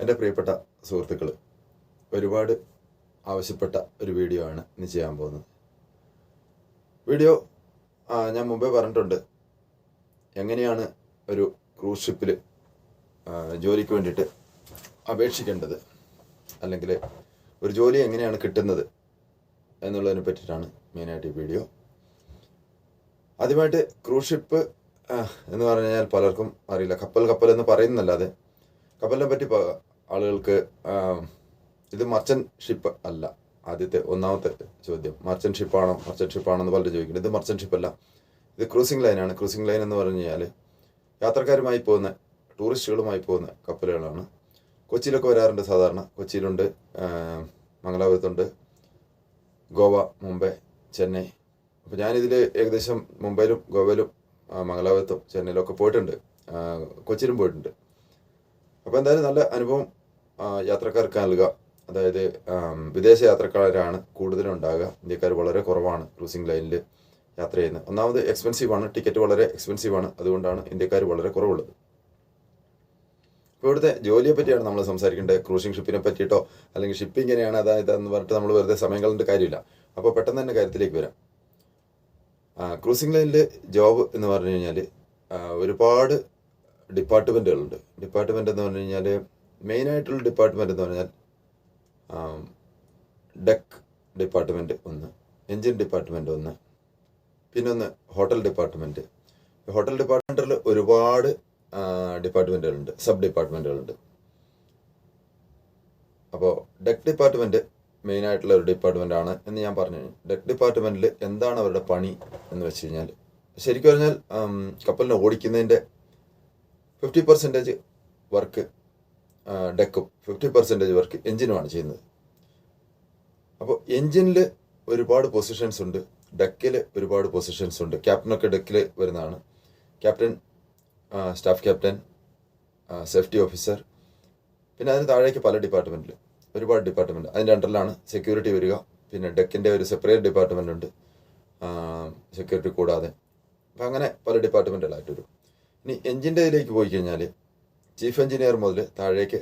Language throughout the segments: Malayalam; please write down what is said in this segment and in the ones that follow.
എൻ്റെ പ്രിയപ്പെട്ട സുഹൃത്തുക്കൾ, ഒരുപാട് ആവശ്യപ്പെട്ട ഒരു വീഡിയോ ആണ് ഇന്ന് ചെയ്യാൻ പോകുന്നത്. വീഡിയോ ഞാൻ മുമ്പേ പറഞ്ഞിട്ടുണ്ട്, എങ്ങനെയാണ് ഒരു ക്രൂസ് ഷിപ്പിൽ ജോലിക്ക് വേണ്ടിയിട്ട് അപേക്ഷിക്കേണ്ടത്, അല്ലെങ്കിൽ ഒരു ജോലി എങ്ങനെയാണ് കിട്ടുന്നത് എന്നുള്ളതിനെ പറ്റിയിട്ടാണ് മെയിനായിട്ട് ഈ വീഡിയോ. ആദ്യമായിട്ട് ക്രൂസ് ഷിപ്പ് എന്ന് പറഞ്ഞു കഴിഞ്ഞാൽ പലർക്കും അറിയില്ല. കപ്പൽ എന്ന് പറയുന്നല്ലാതെ കപ്പലിനെ പറ്റി ആളുകൾക്ക് ഇത് മർച്ചൻറ്റ് ഷിപ്പ് അല്ല. ഒന്നാമത്തെ ചോദ്യം, മർച്ചൻറ്റ് ഷിപ്പാണെന്ന് പലരും ചോദിക്കുന്നത്. ഇത് മർച്ചൻറ്റ് ഷിപ്പല്ല, ഇത് ക്രൂസിംഗ് ലൈനാണ്. ക്രൂസിംഗ് ലൈൻ എന്ന് പറഞ്ഞു കഴിഞ്ഞാൽ യാത്രക്കാരുമായി പോകുന്ന, ടൂറിസ്റ്റുകളുമായി പോകുന്ന കപ്പലുകളാണ്. കൊച്ചിയിലൊക്കെ വരാറുണ്ട്. സാധാരണ കൊച്ചിയിലുണ്ട്, മംഗലാപുരത്തുണ്ട്, ഗോവ, മുംബൈ, ചെന്നൈ. അപ്പോൾ ഞാനിതിൽ ഏകദേശം മുംബൈയിലും ഗോവയിലും മംഗലാപുരത്തും ചെന്നൈയിലൊക്കെ പോയിട്ടുണ്ട്, കൊച്ചിയിലും പോയിട്ടുണ്ട്. അപ്പോൾ എന്തായാലും നല്ല അനുഭവം യാത്രക്കാർക്ക് നൽകുക. അതായത് വിദേശ യാത്രക്കാരാണ് കൂടുതലും ഉണ്ടാകുക. ഇന്ത്യക്കാർ വളരെ കുറവാണ് ക്രൂസിംഗ് ലൈനിൽ യാത്ര ചെയ്യുന്നത്. ഒന്നാമത് എക്സ്പെൻസീവാണ്, ടിക്കറ്റ് വളരെ എക്സ്പെൻസീവാണ്. അതുകൊണ്ടാണ് ഇന്ത്യക്കാർ വളരെ കുറവുള്ളത്. ഇപ്പോൾ ഇവിടുത്തെ ജോലിയെ പറ്റിയാണ് നമ്മൾ സംസാരിക്കേണ്ടത്. ക്രൂസിംഗ് ഷിപ്പിനെ പറ്റിയിട്ടോ അല്ലെങ്കിൽ ഷിപ്പ് ഇങ്ങനെയാണ് അതായതെന്ന് പറഞ്ഞിട്ട് നമ്മൾ വെറുതെ സമയം കളയേണ്ട കാര്യമില്ല. അപ്പോൾ പെട്ടെന്ന് തന്നെ കാര്യത്തിലേക്ക് വരാം. ക്രൂസിംഗ് ലൈനിൽ ജോബ് എന്ന് പറഞ്ഞു കഴിഞ്ഞാൽ ഒരുപാട് ഡിപ്പാർട്ട്മെൻറ്റുകളുണ്ട്. ഡിപ്പാർട്ട്മെൻ്റ് എന്ന് പറഞ്ഞു കഴിഞ്ഞാൽ മെയിനായിട്ടുള്ള ഡിപ്പാർട്ട്മെൻ്റ് എന്ന് പറഞ്ഞാൽ ഡെക്ക് ഡിപ്പാർട്ട്മെൻറ്റ് ഒന്ന്, എൻജിൻ ഡിപ്പാർട്ട്മെൻറ്റ് ഒന്ന്, പിന്നെ ഒന്ന് ഹോട്ടൽ ഡിപ്പാർട്ട്മെൻറ്റ്. ഹോട്ടൽ ഡിപ്പാർട്ട്മെൻറ്റിൽ ഒരുപാട് ഡിപ്പാർട്ട്മെൻറ്റുകളുണ്ട്, സബ് ഡിപ്പാർട്ട്മെൻറ്റുകളുണ്ട്. അപ്പോൾ ഡെക്ക് ഡിപ്പാർട്ട്മെൻറ്റ് മെയിനായിട്ടുള്ള ഒരു ഡിപ്പാർട്ട്മെൻറ്റാണ് എന്ന് ഞാൻ പറഞ്ഞു. ഡെക്ക് ഡിപ്പാർട്ട്മെൻറ്റിൽ എന്താണ് അവരുടെ പണി എന്ന് വെച്ച് കഴിഞ്ഞാൽ, ശരിക്കും പറഞ്ഞാൽ കപ്പലിനെ ഓടിക്കുന്നതിൻ്റെ 50% വർക്ക് ഡെക്കും 50% വർക്ക് എൻജിനുമാണ് ചെയ്യുന്നത്. അപ്പോൾ എൻജിനിൽ ഒരുപാട് പൊസിഷൻസ് ഉണ്ട്, ഡെക്കിൽ ഒരുപാട് പൊസിഷൻസ് ഉണ്ട്. ക്യാപ്റ്റനൊക്കെ ഡെക്കിൽ വരുന്നതാണ്. Captain, staff captain, safety officer, പിന്നെ അതിന് താഴേക്ക് പല ഡിപ്പാർട്ട്മെൻറ്റിൽ ഒരുപാട് ഡിപ്പാർട്ട്മെൻറ്റ്. അതിൻ്റെ അണ്ടറിലാണ് സെക്യൂരിറ്റി വരിക. പിന്നെ ഡെക്കിൻ്റെ ഒരു സെപ്പറേറ്റ് ഡിപ്പാർട്ട്മെൻ്റ് ഉണ്ട് സെക്യൂരിറ്റി കൂടാതെ. അപ്പം അങ്ങനെ പല ഡിപ്പാർട്ട്മെൻറ്റുകളായിട്ട് വരും. ഇനി എൻജിൻ്റെ ഇതിലേക്ക് പോയി കഴിഞ്ഞാൽ ചീഫ് എഞ്ചിനീയർ മുതൽ താഴേക്ക്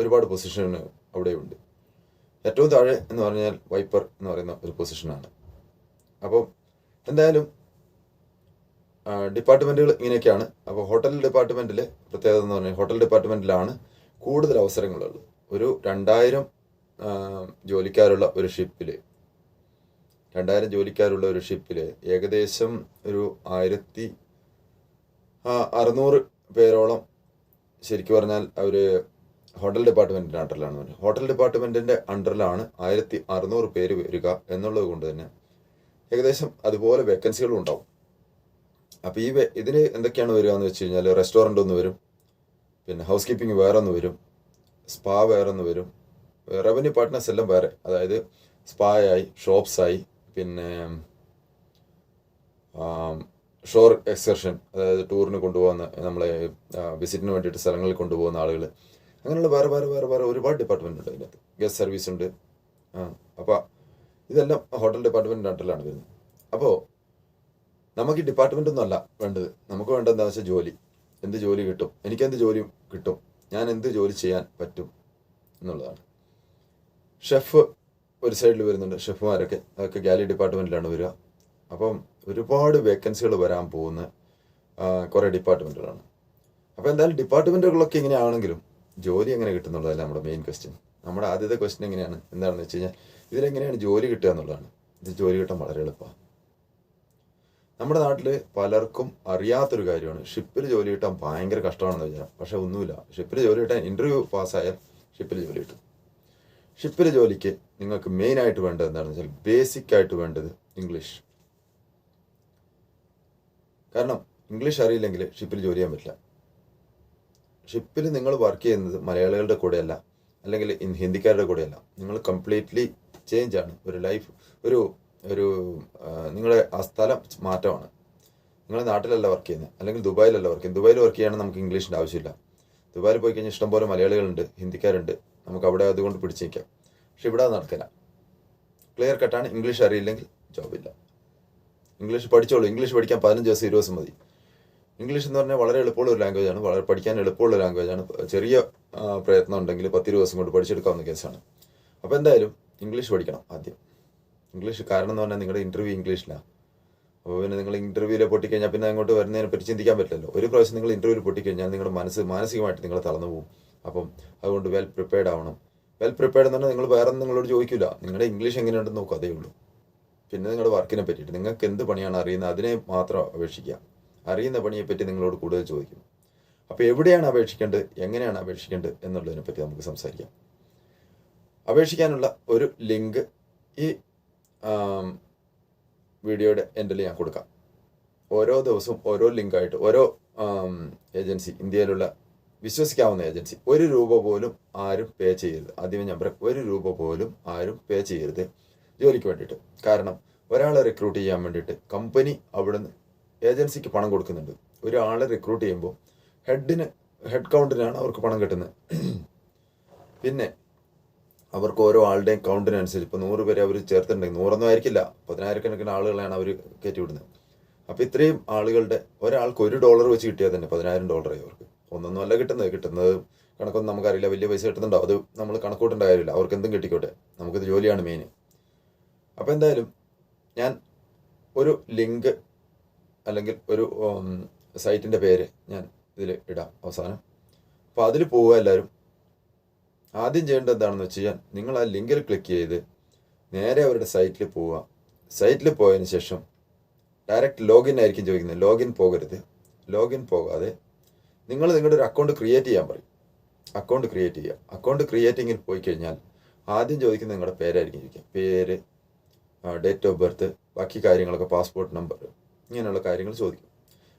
ഒരുപാട് പൊസിഷൻ അവിടെയുണ്ട്. ഏറ്റവും താഴെ എന്ന് പറഞ്ഞാൽ വൈപ്പർ എന്ന് പറയുന്ന ഒരു പൊസിഷനാണ്. അപ്പം എന്തായാലും ഡിപ്പാർട്ട്മെൻറ്റുകൾ ഇങ്ങനെയൊക്കെയാണ്. അപ്പോൾ ഹോട്ടൽ ഡിപ്പാർട്ട്മെൻറ്റിൽ പ്രത്യേകത എന്ന് പറഞ്ഞാൽ ഹോട്ടൽ ഡിപ്പാർട്ട്മെൻറ്റിലാണ് കൂടുതൽ അവസരങ്ങളുള്ളത്. ഒരു 2000 ജോലിക്കാരുള്ള ഒരു ഷിപ്പിൽ ഏകദേശം ഒരു 1600 പേരോളം ശരിക്കും പറഞ്ഞാൽ അവർ ഹോട്ടൽ ഡിപ്പാർട്ട്മെൻറ്റിൻ്റെ അണ്ടറിലാണ് വരുന്നത്. ഹോട്ടൽ ഡിപ്പാർട്ട്മെൻറ്റിൻ്റെ അണ്ടറിലാണ് 1600 പേര് വരിക എന്നുള്ളത് കൊണ്ട് തന്നെ ഏകദേശം അതുപോലെ വേക്കൻസികളും ഉണ്ടാവും. അപ്പോൾ ഇതിന് എന്തൊക്കെയാണ് വരിക എന്ന് വെച്ച് കഴിഞ്ഞാൽ, റെസ്റ്റോറൻ്റ് ഒന്ന് വരും, പിന്നെ ഹൗസ് കീപ്പിംഗ് വേറെ ഒന്ന് വരും, സ്പാ വേറെ ഒന്ന് വരും, റവന്യൂ പാർട്ട്നേഴ്സ് എല്ലാം വേറെ. അതായത് സ്പായായി, ഷോപ്സായി, പിന്നെ ഷോർ എക്സ്കർഷൻ, അതായത് ടൂറിന് കൊണ്ടുപോകുന്ന, നമ്മളെ വിസിറ്റിന് വേണ്ടിയിട്ട് സ്ഥലങ്ങളിൽ കൊണ്ടുപോകുന്ന ആളുകൾ, അങ്ങനെയുള്ള വേറെ ഒരുപാട് ഡിപ്പാർട്ട്മെൻ്റ് ഉണ്ട് അതിനകത്ത്. ഗസ്റ്റ് സർവീസ് ഉണ്ട്. അപ്പോൾ ഇതെല്ലാം ഹോട്ടൽ ഡിപ്പാർട്ട്മെൻറ്റിൻ്റെ അണ്ടറിലാണ് വരുന്നത്. അപ്പോൾ നമുക്ക് ഈ ഡിപ്പാർട്ട്മെൻ്റ് ഒന്നും അല്ല വേണ്ടത്. നമുക്ക് വേണ്ടത് എന്താണെന്ന് വെച്ചാൽ ജോലി. എന്ത് ജോലി കിട്ടും, എനിക്കെന്ത് ജോലി കിട്ടും, ഞാൻ എന്ത് ജോലി ചെയ്യാൻ പറ്റും എന്നുള്ളതാണ്. ഷെഫ് ഒരു സൈഡിൽ വരുന്നുണ്ട്, ഷെഫുമാരൊക്കെ, അതൊക്കെ ഗാലി ഡിപ്പാർട്ട്മെൻറ്റിലാണ് വരിക. അപ്പം ഒരുപാട് വേക്കൻസികൾ വരാൻ പോകുന്ന കുറേ ഡിപ്പാർട്ട്മെൻറ്റുകളാണ്. അപ്പോൾ എന്തായാലും ഡിപ്പാർട്ട്മെൻറ്റുകളൊക്കെ ഇങ്ങനെയാണെങ്കിലും ജോലി എങ്ങനെ കിട്ടുന്നുള്ളതല്ല നമ്മുടെ മെയിൻ ക്വസ്റ്റ്യൻ. നമ്മുടെ ആദ്യത്തെ ക്വസ്റ്റ്യൻ എന്താണെന്ന് വെച്ച് കഴിഞ്ഞാൽ, ഇതിലെങ്ങനെയാണ് ജോലി കിട്ടുക എന്നുള്ളതാണ്. ഇത് ജോലി കിട്ടാൻ വളരെ എളുപ്പമാണ്. നമ്മുടെ നാട്ടിൽ പലർക്കും അറിയാത്തൊരു കാര്യമാണ്, ഷിപ്പിൽ ജോലി കിട്ടാൻ ഭയങ്കര കഷ്ടമാണെന്ന് വിചാരം. പക്ഷേ ഒന്നുമില്ല. ഷിപ്പിൽ ജോലി കിട്ടാൻ ഇൻ്റർവ്യൂ പാസ്സായാൽ ഷിപ്പിൽ ജോലി കിട്ടും. ഷിപ്പിൽ ജോലിക്ക് നിങ്ങൾക്ക് മെയിനായിട്ട് വേണ്ടത് എന്താണെന്ന് വെച്ചാൽ, ബേസിക്കായിട്ട് വേണ്ടത് ഇംഗ്ലീഷ്. കാരണം ഇംഗ്ലീഷ് അറിയില്ലെങ്കിൽ ഷിപ്പിൽ ജോലി ചെയ്യാൻ പറ്റില്ല. ഷിപ്പിൽ നിങ്ങൾ വർക്ക് ചെയ്യുന്നത് മലയാളികളുടെ കൂടെയല്ല, അല്ലെങ്കിൽ ഹിന്ദിക്കാരുടെ കൂടെയല്ല. നിങ്ങൾ കംപ്ലീറ്റ്ലി ചേഞ്ചാണ്. ഒരു ലൈഫ്, ഒരു നിങ്ങളുടെ ആ സ്ഥലം മാറ്റമാണ്. നിങ്ങൾ നാട്ടിലല്ല വർക്ക് ചെയ്യുന്നത്, അല്ലെങ്കിൽ ദുബായിലല്ല വർക്ക് ചെയ്യുന്നത്. ദുബായിൽ വർക്ക് ചെയ്യുകയാണെങ്കിൽ നമുക്ക് ഇംഗ്ലീഷിൻ്റെ ആവശ്യമില്ല. ദുബായിൽ പോയി കഴിഞ്ഞാൽ ഇഷ്ടംപോലെ മലയാളികളുണ്ട്, ഹിന്ദിക്കാരുണ്ട്, നമുക്ക് അവിടെ അതുകൊണ്ട് പിടിച്ച് നിൽക്കാം. പക്ഷെ ഇവിടെ അത് നടക്കില്ല. ക്ലിയർ കട്ടാണ്, ഇംഗ്ലീഷ് അറിയില്ലെങ്കിൽ ജോബില്ല. ഇംഗ്ലീഷ് പഠിച്ചോളൂ. ഇംഗ്ലീഷ് പഠിക്കാൻ 15 ദിവസം 20 ദിവസം മതി. ഇംഗ്ലീഷ് എന്ന് പറഞ്ഞാൽ വളരെ എളുപ്പമുള്ള ഒരു ലാംഗ്വേജാണ്, വളരെ പഠിക്കാൻ എളുപ്പമുള്ള ലാംഗ്വേജാണ്. ചെറിയ പ്രയത്നം ഉണ്ടെങ്കിൽ 10 ദിവസം കൊണ്ട് പഠിച്ചെടുക്കാവുന്ന കേസാണ്. അപ്പോൾ എന്തായാലും ഇംഗ്ലീഷ് പഠിക്കണം ആദ്യം. ഇംഗ്ലീഷ് കാരണം എന്ന് പറഞ്ഞാൽ നിങ്ങളുടെ ഇൻ്റർവ്യൂ ഇംഗ്ലീഷിലാണ്. അപ്പോൾ പിന്നെ നിങ്ങൾ ഇൻ്റർവ്യൂവിൽ പൊട്ടിക്കഴിഞ്ഞാൽ പിന്നെ അങ്ങോട്ട് വരുന്നതിനെ പറ്റി ചിന്തിക്കാൻ പറ്റില്ലല്ലോ. ഒരു പ്രാവശ്യം നിങ്ങൾ ഇൻ്റർവ്യൂവിൽ പൊട്ടിക്കഴിഞ്ഞാൽ നിങ്ങളുടെ മാനസികമായിട്ട് നിങ്ങൾ തളർന്നു പോകും. അപ്പം അതുകൊണ്ട് വെൽ പ്രിപ്പയർഡ് ആവണം. വെൽ പ്രിപ്പയർഡ് എന്ന് പറഞ്ഞാൽ നിങ്ങൾ വേറെ നിങ്ങളോട് ചോദിക്കില്ല, നിങ്ങളുടെ ഇംഗ്ലീഷ് എങ്ങനെയുണ്ടെന്ന് നോക്കും, അതേ ഉള്ളൂ. പിന്നെ നിങ്ങളുടെ വർക്കിനെ പറ്റിയിട്ട് നിങ്ങൾക്ക് എന്ത് പണിയാണ് അറിയുന്നത് അതിനെ മാത്രം അപേക്ഷിക്കുക. അറിയുന്ന പണിയെപ്പറ്റി നിങ്ങളോട് കൂടുതൽ ചോദിക്കും. അപ്പോൾ എവിടെയാണ് അപേക്ഷിക്കേണ്ടത്, എങ്ങനെയാണ് അപേക്ഷിക്കേണ്ടത് എന്നുള്ളതിനെ പറ്റി നമുക്ക് സംസാരിക്കാം. അപേക്ഷിക്കാനുള്ള ഒരു ലിങ്ക് ഈ വീഡിയോയുടെ എൻഡിൽ ഞാൻ കൊടുക്കാം. ഓരോ ദിവസവും ഓരോ ലിങ്കായിട്ട് ഓരോ ഏജൻസി, ഇന്ത്യയിലുള്ള വിശ്വസിക്കാവുന്ന ഏജൻസി, 1 രൂപ പോലും ആരും പേ ചെയ്യരുത്. ആദ്യമേ ഞാൻ പറയാം, 1 രൂപ പോലും ആരും പേ ചെയ്യരുത് ജോലിക്ക് വേണ്ടിയിട്ട്. കാരണം ഒരാളെ റിക്രൂട്ട് ചെയ്യാൻ വേണ്ടിയിട്ട് കമ്പനി അവിടുന്ന് ഏജൻസിക്ക് പണം കൊടുക്കുന്നുണ്ട്. ഒരാളെ റിക്രൂട്ട് ചെയ്യുമ്പോൾ ഹെഡ് കൗണ്ടിനാണ് അവർക്ക് പണം കിട്ടുന്നത്. പിന്നെ അവർക്ക് ഓരോ ആളുടെയും കൗണ്ടിനനുസരിച്ച് ഇപ്പോൾ 100 പേരെ അവർ ചേർത്തിട്ടുണ്ടെങ്കിൽ 100 ആയിരിക്കില്ല, 10,000-കണക്കിന് ആളുകളെയാണ് അവർ കയറ്റി വിടുന്നത്. അപ്പോൾ ഇത്രയും ആളുകളുടെ ഒരാൾക്ക് $1 വെച്ച് കിട്ടിയാൽ തന്നെ $10,000 അവർക്ക്. ഒന്നൊന്നും അല്ല കിട്ടുന്നത് കണക്കൊന്നും നമുക്കറിയില്ല, വലിയ പൈസ കിട്ടുന്നുണ്ടോ അത് നമ്മൾ കണക്കൂട്ടേണ്ട കാര്യമില്ല. അവർക്ക് എന്തും കിട്ടിക്കോട്ടെ, നമുക്കിത് ജോലിയാണ് മെയിൻ. അപ്പോൾ എന്തായാലും ഞാൻ ഒരു ലിങ്ക് അല്ലെങ്കിൽ ഒരു സൈറ്റിൻ്റെ പേര് ഞാൻ ഇതിൽ ഇടാം അവസാനം. അപ്പോൾ അതിൽ പോവുക എല്ലാവരും. ആദ്യം ചെയ്യേണ്ടത് എന്താണെന്ന് വെച്ച് കഴിഞ്ഞാൽ നിങ്ങൾ ആ ലിങ്കിൽ ക്ലിക്ക് ചെയ്ത് നേരെ അവരുടെ സൈറ്റിൽ പോവുക. സൈറ്റിൽ പോയതിന് ശേഷം ഡയറക്റ്റ് ലോഗിൻ ആയിരിക്കും ചോദിക്കുന്നത്. ലോഗിൻ പോകരുത്. ലോഗിൻ പോകാതെ നിങ്ങൾ നിങ്ങളുടെ ഒരു അക്കൗണ്ട് ക്രിയേറ്റ് ചെയ്യാൻ പറയും. അക്കൗണ്ട് ക്രിയേറ്റ് ചെയ്യുക. അക്കൗണ്ട് ക്രിയേറ്റിങ്ങിൽ പോയി കഴിഞ്ഞാൽ ആദ്യം ചോദിക്കുന്നത് നിങ്ങളുടെ പേരായിരിക്കും ചോദിക്കുക. പേര്, ഡേറ്റ് ഓഫ് ബർത്ത്, ബാക്കി കാര്യങ്ങളൊക്കെ, പാസ്പോർട്ട് നമ്പർ, ഇങ്ങനെയുള്ള കാര്യങ്ങൾ ചോദിക്കും.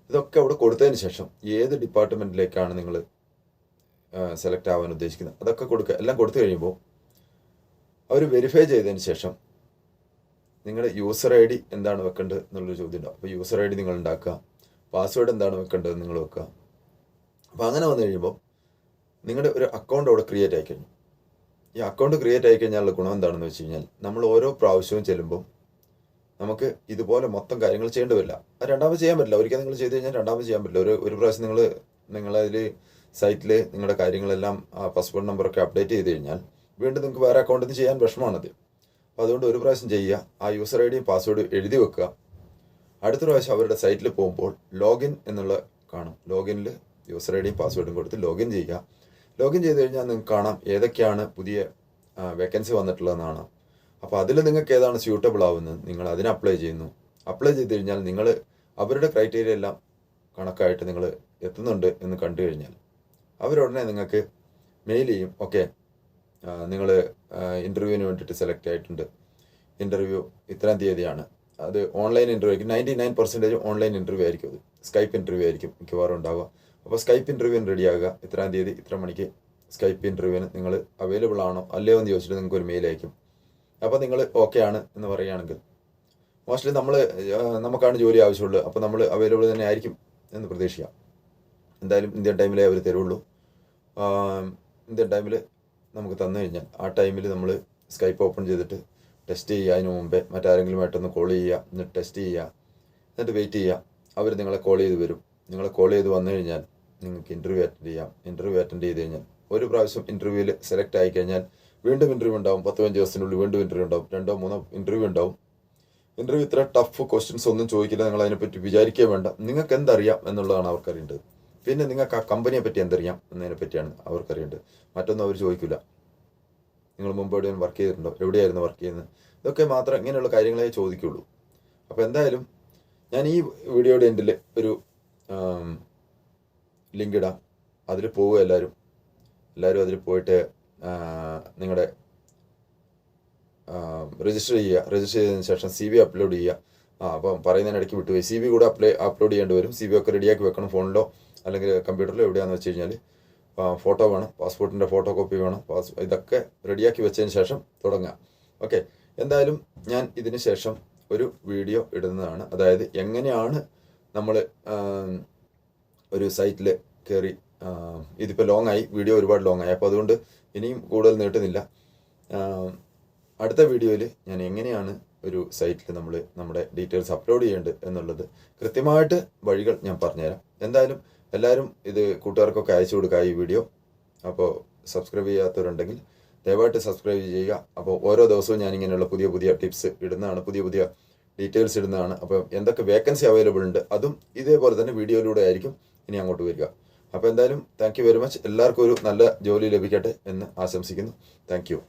ഇതൊക്കെ അവിടെ കൊടുത്തതിന് ശേഷം ഏത് ഡിപ്പാർട്ട്മെൻറ്റിലേക്കാണ് നിങ്ങൾ സെലക്ട് ആവാൻ ഉദ്ദേശിക്കുന്നത് അതൊക്കെ കൊടുക്കുക. എല്ലാം കൊടുത്തു കഴിയുമ്പോൾ അവർ വെരിഫൈ ചെയ്തതിന് ശേഷം നിങ്ങളുടെ യൂസർ ഐ ഡി എന്താണ് വെക്കേണ്ടത് എന്നുള്ളൊരു ചോദ്യം ഉണ്ടാവും. അപ്പോൾ യൂസർ ഐ ഡി നിങ്ങൾ ഉണ്ടാക്കുക. പാസ്വേഡ് എന്താണ് വെക്കേണ്ടത് നിങ്ങൾ വെക്കുക. അപ്പോൾ അങ്ങനെ വന്നു കഴിയുമ്പോൾ നിങ്ങളുടെ ഒരു അക്കൗണ്ട് അവിടെ ക്രിയേറ്റ് ആയി കഴിഞ്ഞു. ഈ അക്കൗണ്ട് ക്രിയേറ്റ് ആയി കഴിഞ്ഞാലുള്ള ഗുണം എന്താണെന്ന് വെച്ച് കഴിഞ്ഞാൽ നമ്മൾ ഓരോ പ്രാവശ്യവും ചെല്ലുമ്പോൾ നമുക്ക് ഇതുപോലെ മൊത്തം കാര്യങ്ങൾ ചെയ്യേണ്ടി വരില്ല. അത് രണ്ടാമത് ചെയ്യാൻ പറ്റില്ല. ഒരിക്കൽ നിങ്ങൾ ചെയ്ത് കഴിഞ്ഞാൽ രണ്ടാമത് ചെയ്യാൻ പറ്റില്ല. ഒരു പ്രാവശ്യം നിങ്ങളതിൽ സൈറ്റിൽ നിങ്ങളുടെ കാര്യങ്ങളെല്ലാം പാസ്പോർട്ട് നമ്പറൊക്കെ അപ്ഡേറ്റ് ചെയ്ത് കഴിഞ്ഞാൽ വീണ്ടും നിങ്ങൾക്ക് വേറെ അക്കൗണ്ടിൽ നിന്ന് ചെയ്യാൻ വിഷമമാണത്. അപ്പോൾ അതുകൊണ്ട് ഒരു പ്രാവശ്യം ചെയ്യുക. ആ യൂസർ ഐ ഡിയും പാസ്വേഡും എഴുതി വെക്കുക. അടുത്ത പ്രാവശ്യം അവരുടെ സൈറ്റിൽ പോകുമ്പോൾ ലോഗിൻ എന്നുള്ള കാണും. ലോഗിനിൽ യൂസർ ഐ ഡിയും പാസ്വേഡും കൊടുത്ത് ലോഗിൻ ചെയ്യുക. ലോഗിൻ ചെയ്ത് കഴിഞ്ഞാൽ നിങ്ങൾക്ക് കാണാം ഏതൊക്കെയാണ് പുതിയ വേക്കൻസി വന്നിട്ടുള്ളതെന്നാണ്. അപ്പോൾ അതിൽ നിങ്ങൾക്ക് ഏതാണ് സ്യൂട്ടബിൾ ആവുന്നത് നിങ്ങൾ അതിന് അപ്ലൈ ചെയ്യുന്നു. അപ്ലൈ ചെയ്ത് കഴിഞ്ഞാൽ നിങ്ങൾ അവരുടെ ക്രൈറ്റീരിയ എല്ലാം കണക്കായിട്ട് നിങ്ങൾ എത്തുന്നുണ്ട് എന്ന് കണ്ടു കഴിഞ്ഞാൽ അവരുടനെ നിങ്ങൾക്ക് മെയിൽ ചെയ്യും. ഓക്കെ, നിങ്ങൾ ഇൻ്റർവ്യൂവിന് വേണ്ടിയിട്ട് സെലക്ട് ആയിട്ടുണ്ട്. ഇൻ്റർവ്യൂ ഇത്രാം തീയതിയാണ്. അത് ഓൺലൈൻ ഇൻ്റർവ്യൂ ആയിരിക്കും. 99% ഓൺലൈൻ ഇൻ്റർവ്യൂ ആയിരിക്കും. അത് സ്കൈപ്പ് ഇൻ്റർവ്യൂ ആയിരിക്കും മിക്കവാറും ഉണ്ടാവുക. അപ്പോൾ സ്കൈപ്പ് ഇൻ്റർവ്യൂവിന് റെഡിയാകുക. ഇത്രാം തീയതി ഇത്ര മണിക്ക് സ്കൈപ്പ് ഇൻ്റർവ്യൂവിന് നിങ്ങൾ അവൈലബിൾ ആണോ അല്ലയോ എന്ന് ചോദിച്ചിട്ട് നിങ്ങൾക്ക് ഒരു മെയിൽ അയക്കും. അപ്പോൾ നിങ്ങൾ ഓക്കെ ആണ് എന്ന് പറയുകയാണെങ്കിൽ മോസ്റ്റ്ലി നമുക്കാണ് ജോലി ആവശ്യമുള്ളൂ. അപ്പോൾ നമ്മൾ അവൈലബിൾ തന്നെ ആയിരിക്കും എന്ന് പ്രതീക്ഷിക്കാം. എന്തായാലും ഇന്ത്യൻ ടൈമിലേ അവർ തരുള്ളൂ. ഇന്ത്യൻ ടൈമിൽ നമുക്ക് തന്നു കഴിഞ്ഞാൽ ആ ടൈമിൽ നമ്മൾ സ്കൈപ്പ് ഓപ്പൺ ചെയ്തിട്ട് ടെസ്റ്റ് ചെയ്യുക. അതിന് മുമ്പേ മറ്റാരെങ്കിലുമായിട്ടൊന്ന് കോൾ ചെയ്യുക, എന്നിട്ട് ടെസ്റ്റ് ചെയ്യുക, എന്നിട്ട് വെയിറ്റ് ചെയ്യുക. അവർ നിങ്ങളെ കോൾ ചെയ്ത് വരും. നിങ്ങളെ കോൾ ചെയ്ത് വന്നു കഴിഞ്ഞാൽ നിങ്ങൾക്ക് ഇൻ്റർവ്യൂ അറ്റൻഡ് ചെയ്യാം. ഇൻ്റർവ്യൂ അറ്റൻഡ് ചെയ്ത് കഴിഞ്ഞാൽ ഒരു പ്രാവശ്യം ഇൻ്റർവ്യൂവിൽ സെലക്ട് ആയി കഴിഞ്ഞാൽ വീണ്ടും ഇൻ്റർവ്യൂ ഉണ്ടാവും. 10-15 ദിവസത്തിനുള്ളിൽ വീണ്ടും ഇൻ്റർവ്യൂ ഉണ്ടാവും. 2-3 ഇൻ്റർവ്യൂ ഉണ്ടാവും. ഇൻ്റർവ്യൂ ഇത്ര ടഫ് ക്വസ്റ്റ്യൻസ് ഒന്നും ചോദിക്കില്ല. നിങ്ങൾ അതിനെപ്പറ്റി വിചാരിക്കുക വേണ്ട. നിങ്ങൾക്ക് എന്തറിയാം എന്നുള്ളതാണ് അവർക്കറിയേണ്ടത്. പിന്നെ നിങ്ങൾക്ക് ആ കമ്പനിയെ പറ്റി എന്തറിയാം എന്നതിനെ പറ്റിയാണ് അവർക്കറിയേണ്ടത്. മറ്റൊന്നും അവർ ചോദിക്കില്ല. നിങ്ങൾ മുമ്പ് എവിടെയും വർക്ക് ചെയ്തിട്ടുണ്ടോ, എവിടെയായിരുന്നു വർക്ക് ചെയ്യുന്നത്, ഇതൊക്കെ മാത്രം ഇങ്ങനെയുള്ള കാര്യങ്ങളെ ചോദിക്കുള്ളൂ. അപ്പോൾ എന്തായാലും ഞാൻ ഈ വീഡിയോയുടെ എൻഡിൽ ഒരു ലിങ്ക് ഇടാം. അതിൽ പോവുക. എല്ലാവരും അതിൽ പോയിട്ട് നിങ്ങളുടെ രജിസ്റ്റർ ചെയ്യുക. രജിസ്റ്റർ ചെയ്തതിന് ശേഷം CV അപ്ലോഡ് ചെയ്യുക. അപ്പം പറയുന്നതിനിടയ്ക്ക് വിട്ടുപോയി. CV കൂടെ അപ്ലോഡ് ചെയ്യേണ്ടി വരും. CV ഒക്കെ റെഡിയാക്കി വെക്കണം. ഫോണിലോ അല്ലെങ്കിൽ കമ്പ്യൂട്ടറിലോ എവിടെയാണെന്ന് വെച്ച് കഴിഞ്ഞാൽ ഫോട്ടോ വേണം, പാസ്പോർട്ടിൻ്റെ ഫോട്ടോ കോപ്പി വേണം. ഇതൊക്കെ റെഡിയാക്കി വെച്ചതിന് ശേഷം തുടങ്ങാം. ഓക്കെ, എന്തായാലും ഞാൻ ഇതിന് ശേഷം ഒരു വീഡിയോ ഇടുന്നതാണ്. അതായത് എങ്ങനെയാണ് നമ്മൾ ഒരു സൈറ്റിൽ കയറി, ഇതിപ്പോൾ വീഡിയോ ഒരുപാട് ലോങ് ആയി. അപ്പോൾ അതുകൊണ്ട് ഇനിയും കൂടുതൽ നീട്ടുന്നില്ല. അടുത്ത വീഡിയോയിൽ ഞാൻ എങ്ങനെയാണ് ഒരു സൈറ്റിൽ നമ്മൾ നമ്മുടെ ഡീറ്റെയിൽസ് അപ്ലോഡ് ചെയ്യേണ്ടത് എന്നുള്ളത് കൃത്യമായിട്ട് വഴികൾ ഞാൻ പറഞ്ഞുതരാം. എന്തായാലും എല്ലാവരും ഇത് കൂട്ടുകാർക്കൊക്കെ അയച്ചു കൊടുക്കുക ഈ വീഡിയോ. അപ്പോൾ സബ്സ്ക്രൈബ് ചെയ്യാത്തവരുണ്ടെങ്കിൽ ദയവായിട്ട് സബ്സ്ക്രൈബ് ചെയ്യുക. അപ്പോൾ ഓരോ ദിവസവും ഞാനിങ്ങനെയുള്ള പുതിയ പുതിയ ടിപ്സ് ഇടുന്നതാണ്, പുതിയ പുതിയ ഡീറ്റെയിൽസ് ഇടുന്നതാണ്. അപ്പോൾ എന്തൊക്കെ വേക്കൻസി അവൈലബിൾ ഉണ്ട് അതും ഇതേപോലെ തന്നെ വീഡിയോയിലൂടെ ആയിരിക്കും ഇനി അങ്ങോട്ട് വരിക. അപ്പോൾ എന്തായാലും താങ്ക് യു വെരി മച്ച്. എല്ലാവർക്കും ഒരു നല്ല ജോലി ലഭിക്കട്ടെ എന്ന് ആശംസിക്കുന്നു. Thank you.